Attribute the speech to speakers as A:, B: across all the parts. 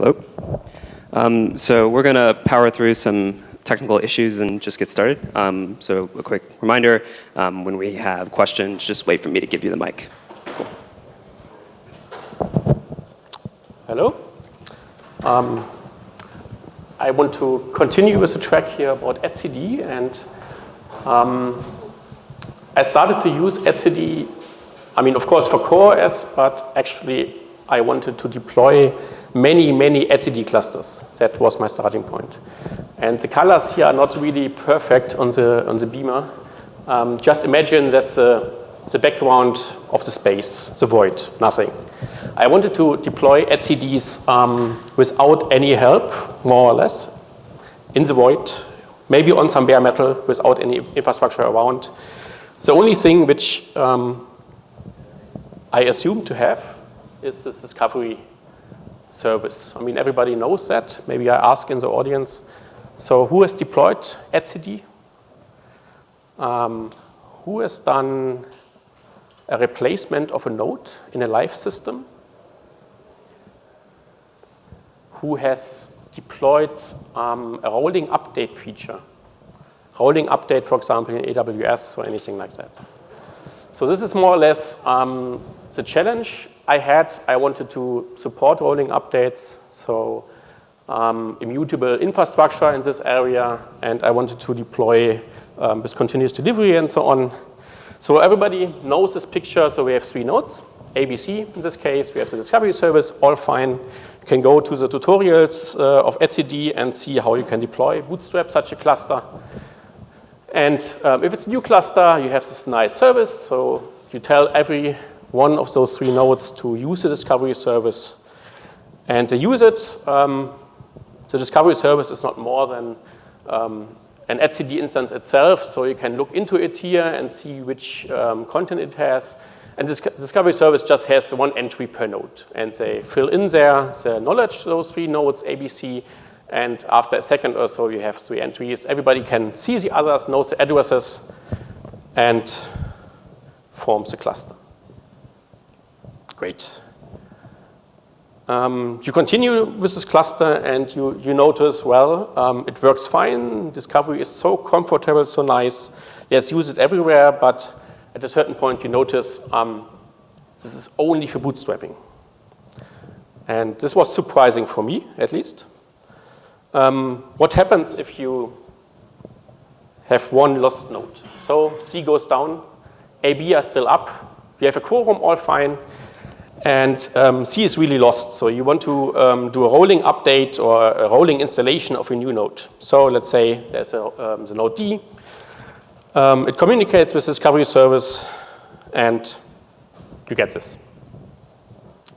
A: Hello. So we're going to power through some technical issues and just get started. So a quick reminder, when we have questions, just wait for me to give you the mic. Cool.
B: Hello. I want to continue with the track here about etcd, and I started to use etcd, of course for CoreOS, but actually I wanted to deploy many etcd clusters. That was my starting point. And the colors here are not really perfect on the beamer. Just imagine that's the background of the space, the void, nothing. I wanted to deploy etcds without any help, more or less, in the void, maybe on some bare metal without any infrastructure around. The only thing which I assume to have is this discovery service. Everybody knows that. Maybe I ask in the audience. So who has deployed etcd? Who has done a replacement of a node in a live system? Who has deployed a rolling update feature? Rolling update, for example, in AWS or anything like that. So this is more or less the challenge I had. I wanted to support rolling updates, so immutable infrastructure in this area, and I wanted to deploy with continuous delivery and so on. So everybody knows this picture. So we have 3 nodes, ABC in this case. We have the discovery service, all fine. You can go to the tutorials of etcd and see how you can deploy, bootstrap such a cluster. And if it's a new cluster, you have this nice service. So you tell every one of those 3 nodes to use the discovery service, and they use it. The discovery service is not more than an etcd instance itself, so you can look into it here and see which content it has. And this discovery service just has 1 entry per node, and they fill in their knowledge, those 3 nodes, ABC, and after a second or so, you have 3 entries. Everybody can see the others, knows the addresses, and forms the cluster. Great. You continue with this cluster, and you notice, well, it works fine. Discovery is so comfortable, so nice. Let's use it everywhere, but at a certain point, you notice this is only for bootstrapping. And this was surprising for me, at least. What happens if you have 1 lost node? So C goes down, AB are still up. We have a quorum, all fine. And C is really lost. So you want to do a rolling update or a rolling installation of a new node. So let's say there's the node D. It communicates with the discovery service, and you get this.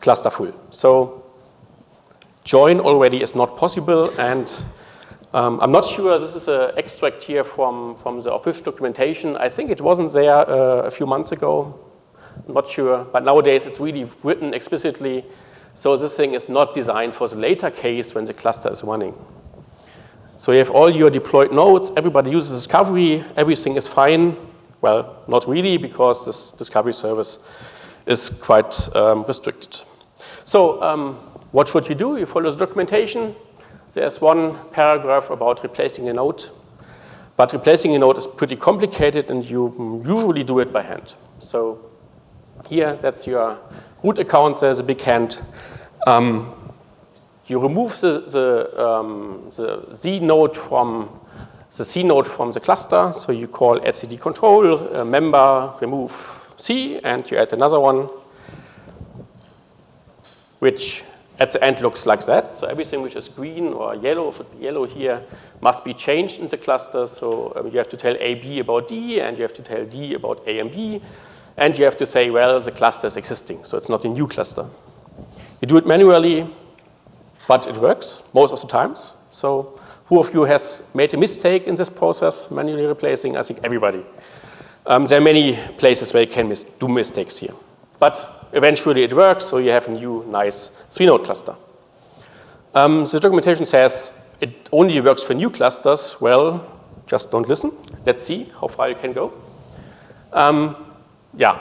B: Cluster full. So join already is not possible, and I'm not sure. This is an extract here from the official documentation. I think it wasn't there a few months ago. I'm not sure, but nowadays it's really written explicitly. So this thing is not designed for the later case when the cluster is running. So you have all your deployed nodes, everybody uses discovery, everything is fine. Well, not really, because this discovery service is quite restricted. So what should you do? You follow the documentation. There's 1 paragraph about replacing a node. But replacing a node is pretty complicated, and you usually do it by hand. So here, that's your root account. There's a big hand. You remove the Z node from the C node from the cluster. So you call etcd control member remove C, and you add another one, which at the end looks like that. So everything which is green or yellow, should be yellow here, must be changed in the cluster. So you have to tell AB about D, and you have to tell D about A and B. And you have to say, well, the cluster is existing, so it's not a new cluster. You do it manually, but it works most of the times. So who of you has made a mistake in this process, manually replacing? I think everybody. There are many places where you can do mistakes here. But eventually it works, so you have a new, nice 3-node cluster. The documentation says it only works for new clusters. Well, just don't listen. Let's see how far you can go. Yeah,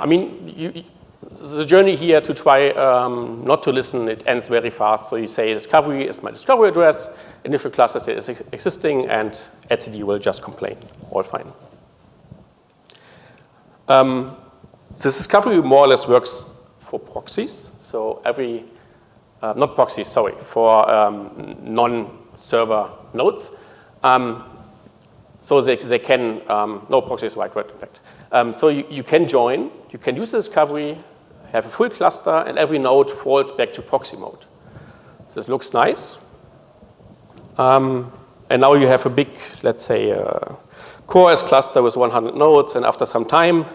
B: the journey here to try not to listen, it ends very fast. So you say discovery is my discovery address, initial cluster state is existing, and etcd will just complain. All fine. This discovery more or less works for proxies. So not proxies, sorry, for non-server nodes. So they can, no, proxy is the right word, in fact. So you can join, you can use the discovery, have a full cluster, and every node falls back to proxy mode. So this looks nice. And now you have a big, let's say, core S cluster with 100 nodes, and after some time,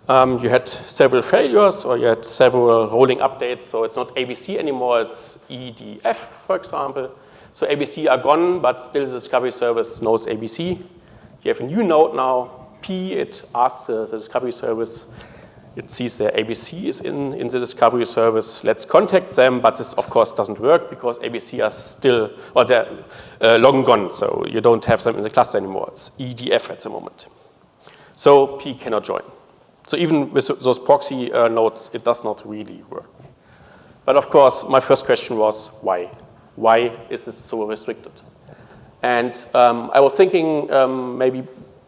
B: you had several failures, or you had several rolling updates. So it's not ABC anymore, it's EDF, for example. So ABC are gone, but still the discovery service knows ABC. You have a new node now, P, it asks the discovery service, it sees their ABC is in the discovery service, let's contact them, but this of course doesn't work because ABC are still, or they're long gone, so you don't have them in the cluster anymore. It's EDF at the moment. So P cannot join. So even with those proxy nodes, it does not really work. But of course, my first question was, why? Why is this so restricted? And I was thinking maybe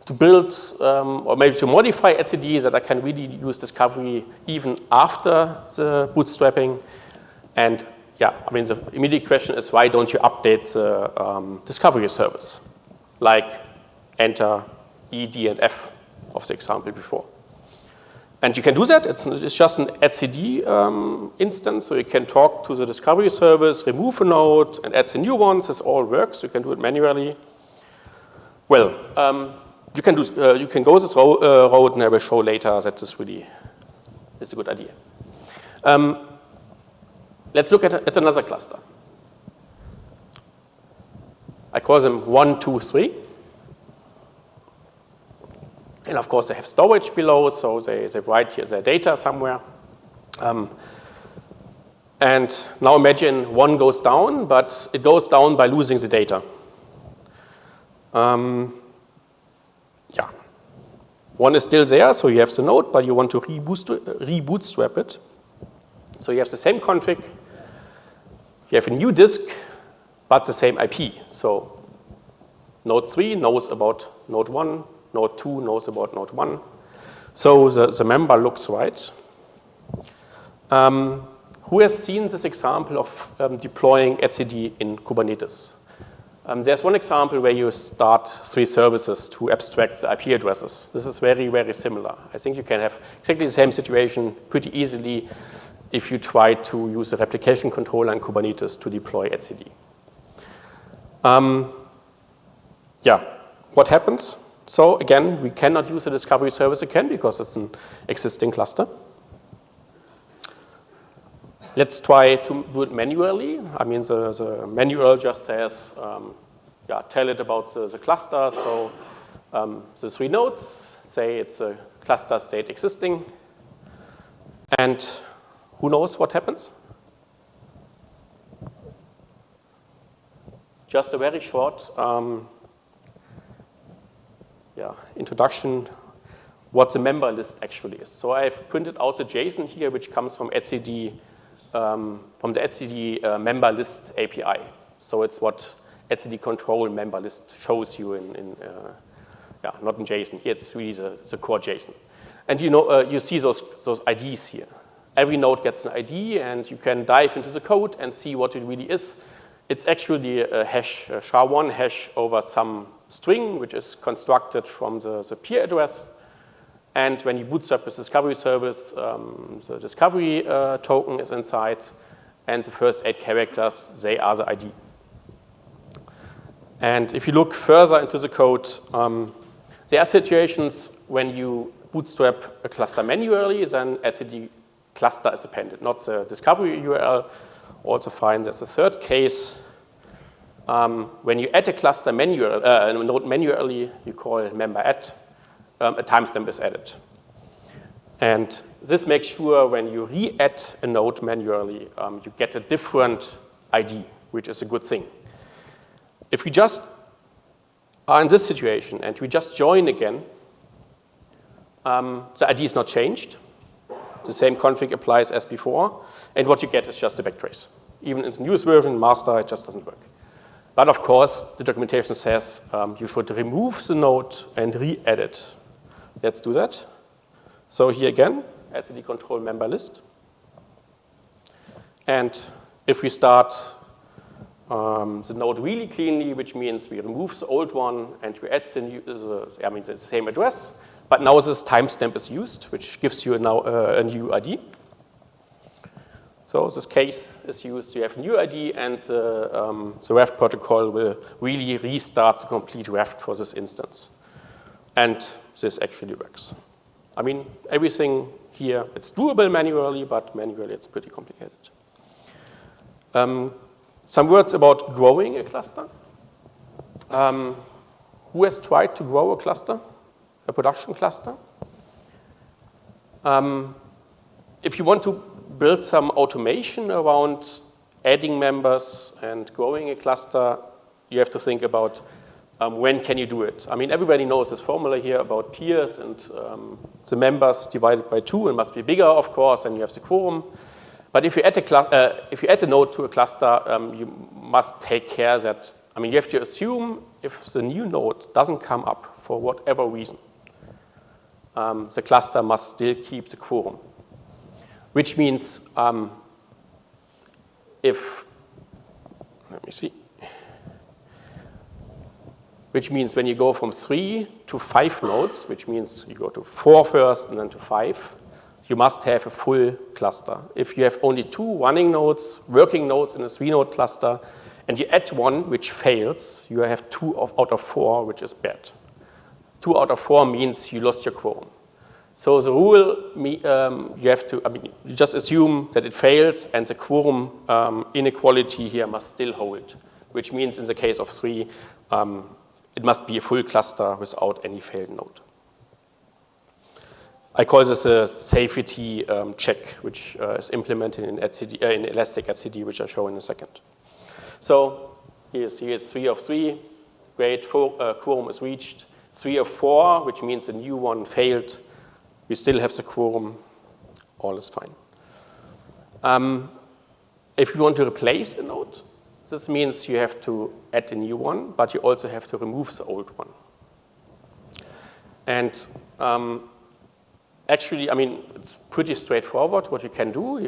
B: to build or maybe to modify etcd that I can really use discovery even after the bootstrapping. And yeah, I mean, the immediate question is, why don't you update the discovery service? Like enter E, D, and F of the example before. And you can do that. It's just an etcd instance, so you can talk to the discovery service, remove a node, and add the new ones. This all works. You can do it manually. Well, you can go this road, and I will show later that this really is a good idea. Let's look at another cluster. I call them 1, 2, 3. And of course, they have storage below, so they write here their data somewhere. And now imagine 1 goes down, but it goes down by losing the data. Yeah. 1 is still there, so you have the node, but you want to rebootstrap it. So you have the same config. You have a new disk, but the same IP. So node 3 knows about node 1. Node 2 knows about node 1. So the member looks right. Who has seen this example of deploying etcd in Kubernetes? There's one example where you start 3 services to abstract the IP addresses. This is very, very similar. I think you can have exactly the same situation pretty easily if you try to use a replication controller in Kubernetes to deploy etcd. Yeah, what happens? So again, we cannot use the discovery service again because it's an existing cluster. Let's try to do it manually. I mean, the manual just says, yeah, tell it about the cluster. So the 3 nodes say it's a cluster state existing. And who knows what happens? Just a very short introduction what the member list actually is. So I've printed out the JSON here, which comes from etcd, from the etcd member list API. So it's what etcd control member list shows you not in JSON. Here it's really the core JSON. And you see those IDs here. Every node gets an ID, and you can dive into the code and see what it really is. It's actually a hash, a SHA-1 hash over some string, which is constructed from the peer address. And when you bootstrap the discovery service, the discovery token is inside, and the first 8 characters, they are the ID. And if you look further into the code, there are situations when you bootstrap a cluster manually, then etcd cluster is dependent, not the discovery URL. Also fine, there's a third case. When you add a cluster node manually, you call member add, a timestamp is added. And this makes sure when you re-add a node manually, you get a different ID, which is a good thing. If we just are in this situation and we just join again, the ID is not changed. The same config applies as before. And what you get is just a backtrace. Even in the newest version, master, it just doesn't work. But of course, the documentation says you should remove the node and re-add it. Let's do that. So here again, etcd control member list. And if we start the node really cleanly, which means we remove the old one and we add the new, the same address, but now this timestamp is used, which gives you now a new ID. So this case is used, you have a new ID, and the Raft protocol will really restart the complete Raft for this instance. And this actually works. I mean, everything here, it's doable manually, but manually it's pretty complicated. Some words about growing a cluster. Who has tried to grow a cluster, a production cluster? If you want to build some automation around adding members and growing a cluster, you have to think about when can you do it. I mean, everybody knows this formula here about peers and the members divided by 2. It must be bigger, of course, and you have the quorum. But if you add a node to a cluster, you must take care that, I mean, you have to assume if the new node doesn't come up for whatever reason, the cluster must still keep the quorum. Which means which means when you go from 3 to 5 nodes, which means you go to 4 first and then to 5, you must have a full cluster. If you have only 2 running nodes, working nodes in a 3-node cluster, and you add one which fails, you have 2 out of 4, which is bad. 2 out of 4 means you lost your quorum. So the rule, you just assume that it fails, and the quorum inequality here must still hold, which means in the case of 3, it must be a full cluster without any failed node. I call this a safety check, which is implemented in Elastic etcd, which I'll show in a second. So here you see it's 3 of 3, great, quorum is reached. 3 of 4, which means the new one failed. We still have the quorum, all is fine. If you want to replace a node, this means you have to add a new one, but you also have to remove the old one. And actually, I mean, it's pretty straightforward what you can do.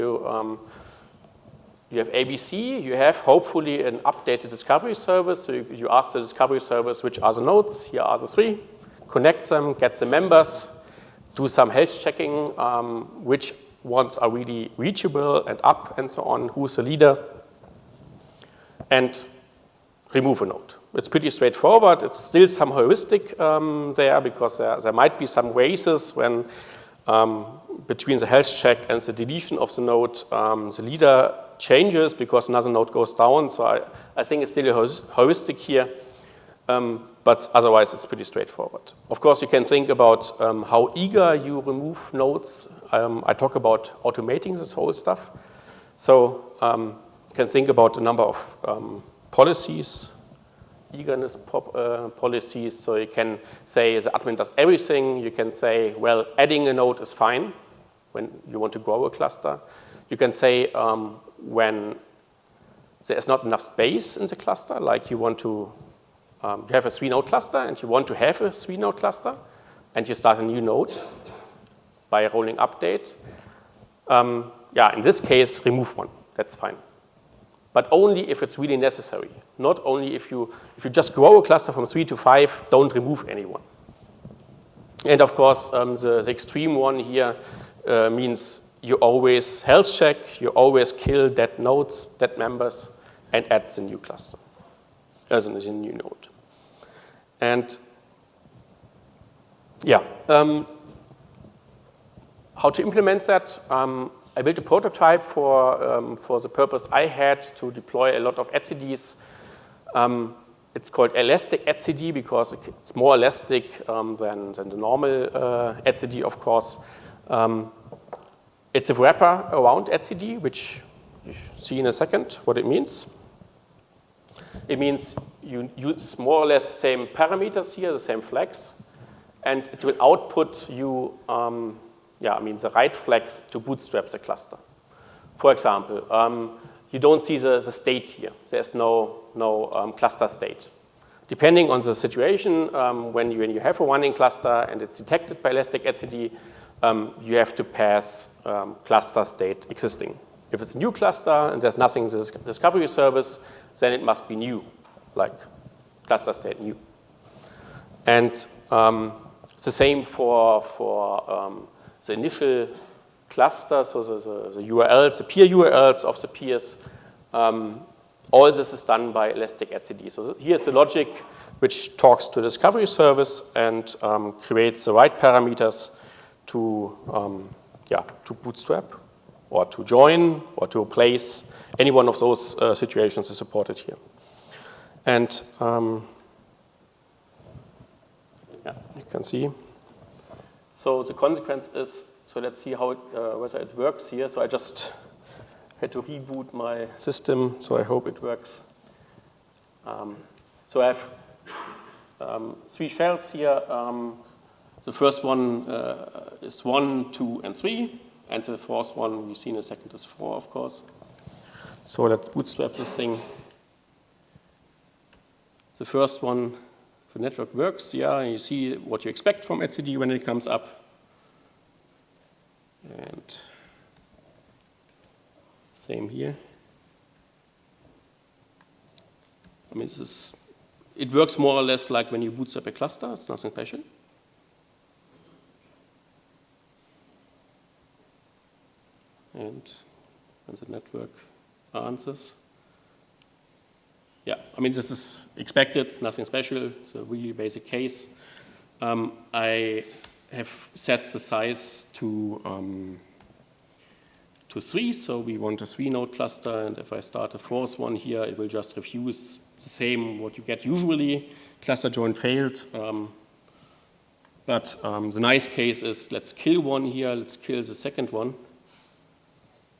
B: You have ABC, you have hopefully an updated discovery service. So you ask the discovery service, which are the nodes? Here are the 3. Connect them, get the members, do some health checking, which ones are really reachable and up and so on, who's the leader, and remove a node. It's pretty straightforward. It's still some heuristic there, because there might be some races when between the health check and the deletion of the node, the leader changes because another node goes down. So I think it's still a heuristic here. But otherwise, it's pretty straightforward. Of course, you can think about how eager you remove nodes. I talk about automating this whole stuff. So you can think about a number of policies, eagerness policies. So you can say the admin does everything. You can say, well, adding a node is fine when you want to grow a cluster. You can say when there is not enough space in the cluster, like you want to you have a 3-node cluster and you want to have a 3-node cluster, and you start a new node by a rolling update. In this case, remove one. That's fine. But only if it's really necessary. Not only if you just grow a cluster from 3 to 5, don't remove anyone. And of course, the extreme one here means you always health check, you always kill dead nodes, dead members, and add the new cluster as a new node. And how to implement that? I built a prototype for the purpose I had to deploy a lot of etcds. It's called Elastic etcd because it's more elastic than the normal etcd, of course. It's a wrapper around etcd, which you see in a second what it means. It means you use more or less the same parameters here, the same flags, and it will output you the right flags to bootstrap the cluster. For example, you don't see the state here. There's no cluster state. Depending on the situation, when you have a running cluster and it's detected by Elastic etcd, you have to pass cluster state existing. If it's a new cluster and there's nothing in the discovery service, then it must be new, like cluster state new. And it's the same for the initial cluster, so the URLs, the peer URLs of the peers. All this is done by Elastic etcd. So here's the logic which talks to the discovery service and creates the right parameters to bootstrap or to join or to replace. Any one of those situations is supported here. And you can see. So the consequence is, so let's see how whether it works here. So I just had to reboot my system, so I hope it works. So I have 3 shells here. The first one is 1, 2, and 3. And the fourth one we see in a second is 4, of course. So let's bootstrap this thing. The first one, the network works. Yeah, you see what you expect from etcd when it comes up. And same here. I mean, it works more or less like when you bootstrap a cluster. It's nothing special. And the network answers. Yeah, I mean, this is expected, nothing special. It's a really basic case. I have set the size to 3, so we want a 3-node cluster, and if I start a 4th one here, it will just refuse the same what you get usually. Cluster join failed. But the nice case is let's kill one here, let's kill the second one,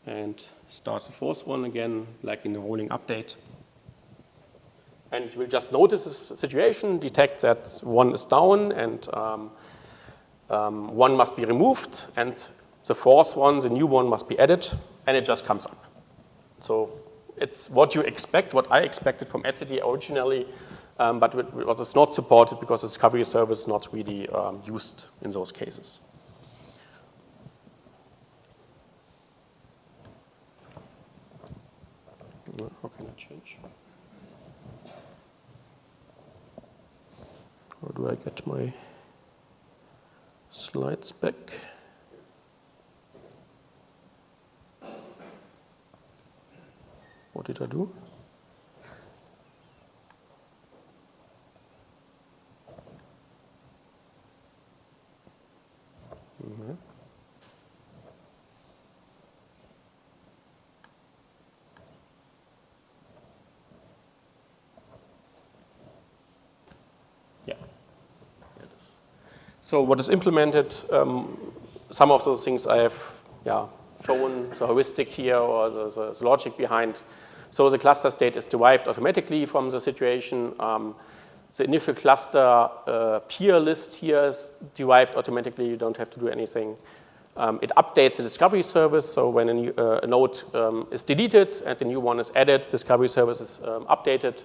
B: and start the 4th one again, like in a rolling update. And we'll just notice this situation, detect that 1 is down, and 1 must be removed, and the 4th one, the new one, must be added, and it just comes up. So it's what you expect, what I expected from etcd originally, but what is not supported because the discovery service is not really used in those cases. How can I change? How do I get my slides back? What did I do? Mm-hmm. Yeah, it is. So what is implemented, some of those things I have shown, the heuristic here or the logic behind. So the cluster state is derived automatically from the situation. The initial cluster peer list here is derived automatically. You don't have to do anything. It updates the discovery service. So when a node is deleted and the new one is added, discovery service is updated.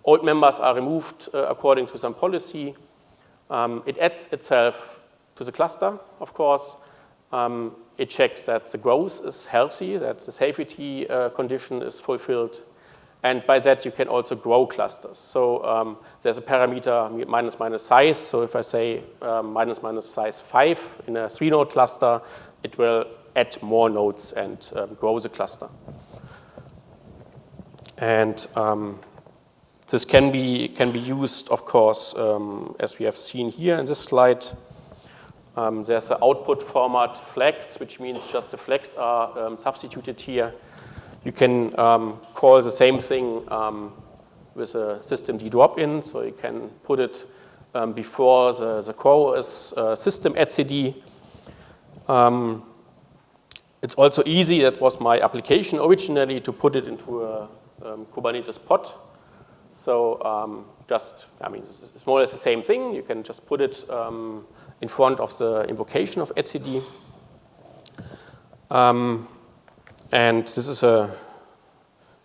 B: Old members are removed according to some policy. It adds itself to the cluster, of course. It checks that the growth is healthy, that the safety condition is fulfilled. And by that, you can also grow clusters. So there's a parameter minus size. So if I say minus size 5 in a 3-node cluster, it will add more nodes and grow the cluster. And this can be used, of course, as we have seen here in this slide. There's an output format flags, which means just the flags are substituted here. You can call the same thing with a systemd drop-in, so you can put it before the core is system etcd. It's also easy, that was my application originally, to put it into a Kubernetes pod. So it's more or less the same thing. You can just put it in front of the invocation of etcd. And this is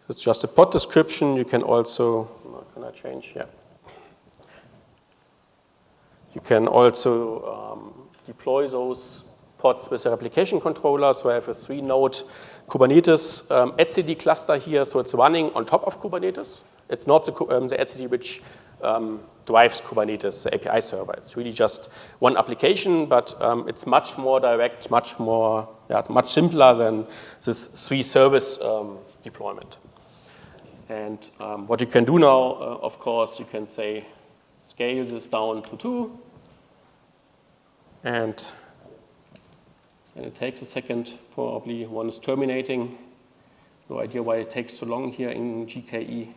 B: it's just a pod description. You can also, can I change? Yeah. You can also deploy those pods with a replication controller. So I have a 3-node Kubernetes etcd cluster here. So it's running on top of Kubernetes. It's not the etcd which drives Kubernetes, the API server. It's really just one application, but it's much more direct, much simpler than this 3-service deployment. And what you can do now, of course, you can say scale this down to 2. And it takes a second, probably one is terminating. No idea why it takes so long here in GKE.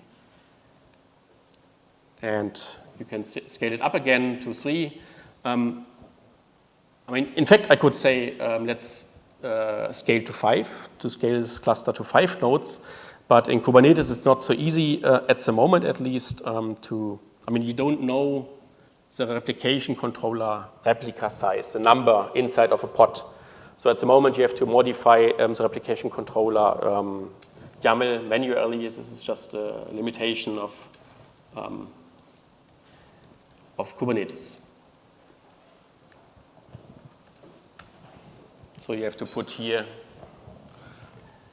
B: And you can scale it up again to 3. I mean, in fact, I could say let's scale to 5, to scale this cluster to 5 nodes. But in Kubernetes, it's not so easy at the moment, at least, you don't know the replication controller replica size, the number inside of a pod. So at the moment, you have to modify the replication controller YAML manually. This is just a limitation of Kubernetes. So you have to put here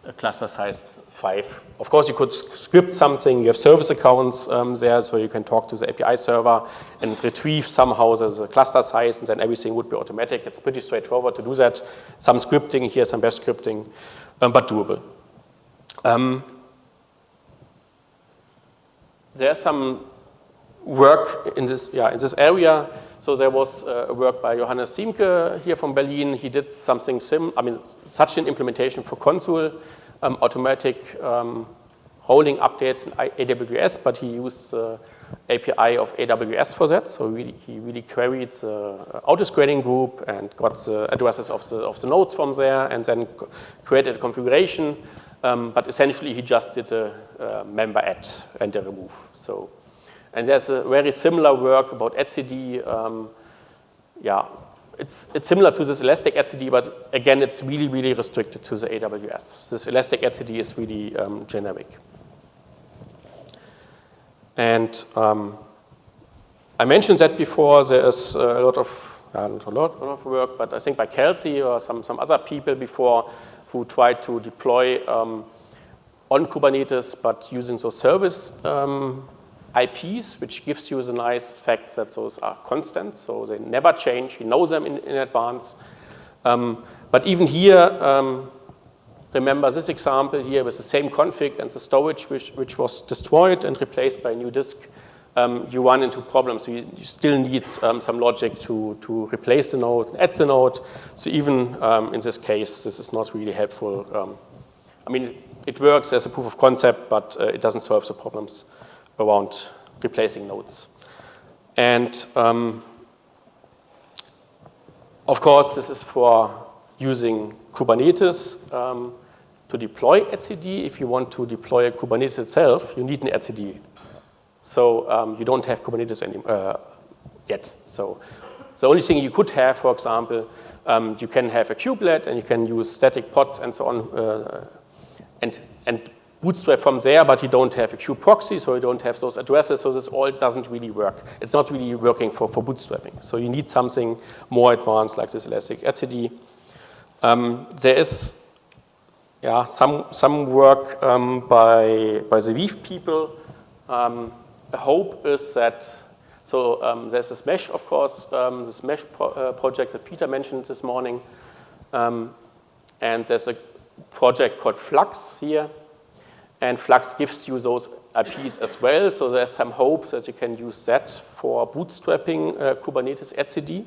B: a cluster size 5. Of course, you could script something. You have service accounts there, so you can talk to the API server and retrieve somehow the cluster size, and then everything would be automatic. It's pretty straightforward to do that. Some scripting here, some bash scripting, but doable. There's some work in this area. So there was work by Johannes Siemke here from Berlin. He did something such an implementation for Consul, automatic rolling updates in AWS, but he used the API of AWS for that. So he really queried the auto-scaling group and got the addresses of the nodes from there, and then created a configuration. But essentially, he just did a member add and a remove. So. And there's a very similar work about etcd. It's similar to this elastic etcd, but again, it's really, really restricted to the AWS. This elastic etcd is really generic. And I mentioned that before. There is a lot of work, but I think by Kelsey or some other people before who tried to deploy on Kubernetes, but using those service IPs, which gives you the nice fact that those are constant, so they never change. You know them in advance. But even here, remember this example here with the same config and the storage which was destroyed and replaced by a new disk. You run into problems. So you still need some logic to replace the node, and add the node. So even in this case, this is not really helpful. It works as a proof of concept, but it doesn't solve the problems around replacing nodes. And of course, this is for using Kubernetes to deploy etcd. If you want to deploy a Kubernetes itself, you need an etcd. So you don't have Kubernetes yet. So the only thing you could have, for example, you can have a kubelet and you can use static pods and so on, and bootstrap from there, but you don't have a kube proxy, so you don't have those addresses, so this all doesn't really work. It's not really working for bootstrapping. So you need something more advanced like this elastic etcd. There is some work by the Weave people. The hope is that, there's this mesh, of course, this mesh project that Peter mentioned this morning, and there's a project called Flux here. And Flux gives you those IPs as well, so there's some hope that you can use that for bootstrapping Kubernetes etcd,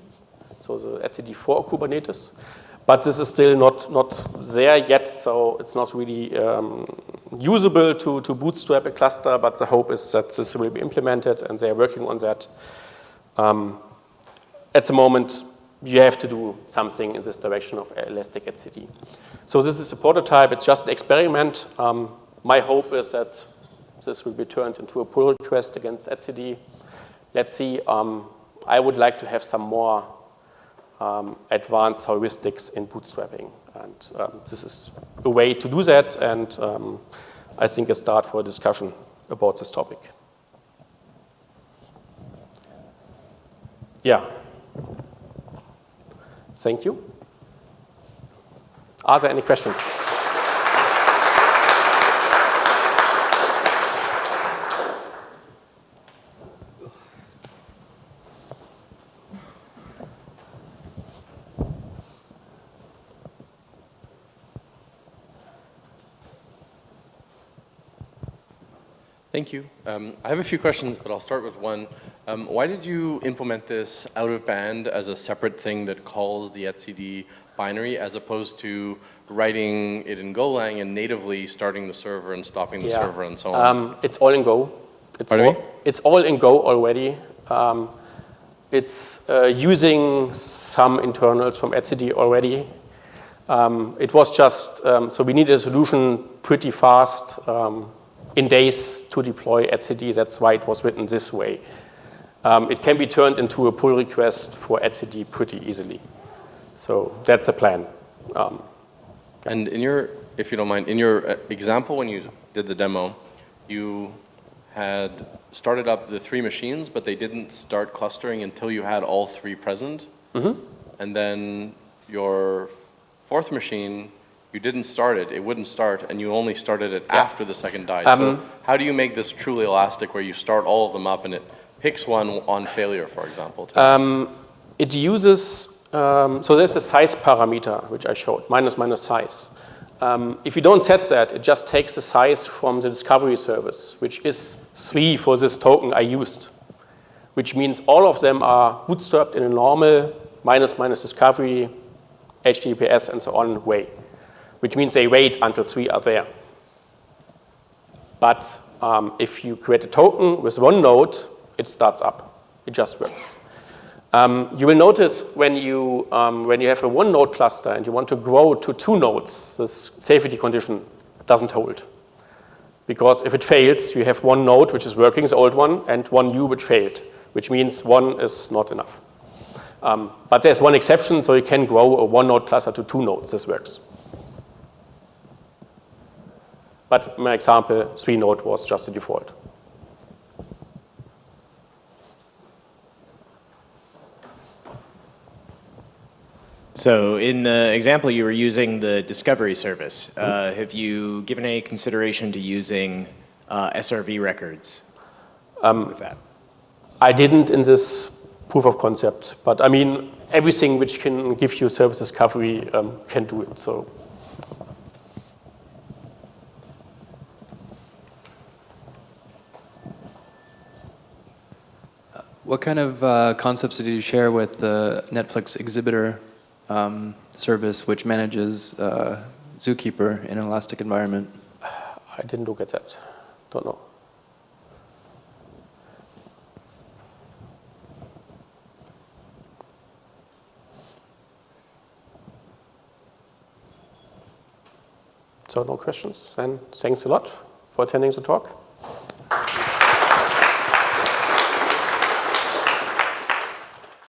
B: so the etcd for Kubernetes. But this is still not there yet, so it's not really usable to bootstrap a cluster, but the hope is that this will be implemented, and they're working on that. At the moment, you have to do something in this direction of elastic etcd. So this is a prototype, it's just an experiment. My hope is that this will be turned into a pull request against etcd. Let's see. I would like to have some more advanced heuristics in bootstrapping. And this is a way to do that, and I think a start for a discussion about this topic. Yeah. Thank you. Are there any questions?
C: Thank you. I have a few questions, but I'll start with one. Why did you implement this out of band as a separate thing that calls the etcd binary, as opposed to writing it in Golang and natively starting the server and stopping the server and so on?
B: It's all in Go. It's all in Go already. It's using some internals from etcd already. It was just, so we needed a solution pretty fast, in days to deploy etcd. That's why it was written this way. It can be turned into a pull request for etcd pretty easily. So that's the plan.
C: And in your, if you don't mind, in your example when you did the demo, you had started up the 3 machines, but they didn't start clustering until you had all 3 present. Mm-hmm. And then your 4th machine, you didn't start it, it wouldn't start, and you only started it after the second died. So how do you make this truly elastic, where you start all of them up and it picks one on failure, for example?
B: It uses, so there's a size parameter, which I showed, minus size. If you don't set that, it just takes the size from the discovery service, which is 3 for this token I used, which means all of them are bootstrapped in a normal minus discovery, HTTPS, and so on way, which means they wait until 3 are there. But if you create a token with 1 node, it starts up. It just works. You will notice when you have a 1-node cluster and you want to grow to 2 nodes, this safety condition doesn't hold. Because if it fails, you have 1 node which is working, the old one, and 1 new which failed, which means 1 is not enough. But there's one exception, so you can grow a 1-node cluster to 2 nodes. This works. But my example, 3-node was just the default.
D: So in the example, you were using the discovery service. Have you given any consideration to using SRV records with that?
B: I didn't in this proof of concept, but I mean, everything which can give you service discovery can do it. So.
E: What kind of concepts did you share with the Netflix exhibitor service, which manages Zookeeper in an elastic environment?
B: I didn't look at that. Don't know. So no questions. Then thanks a lot for attending the talk.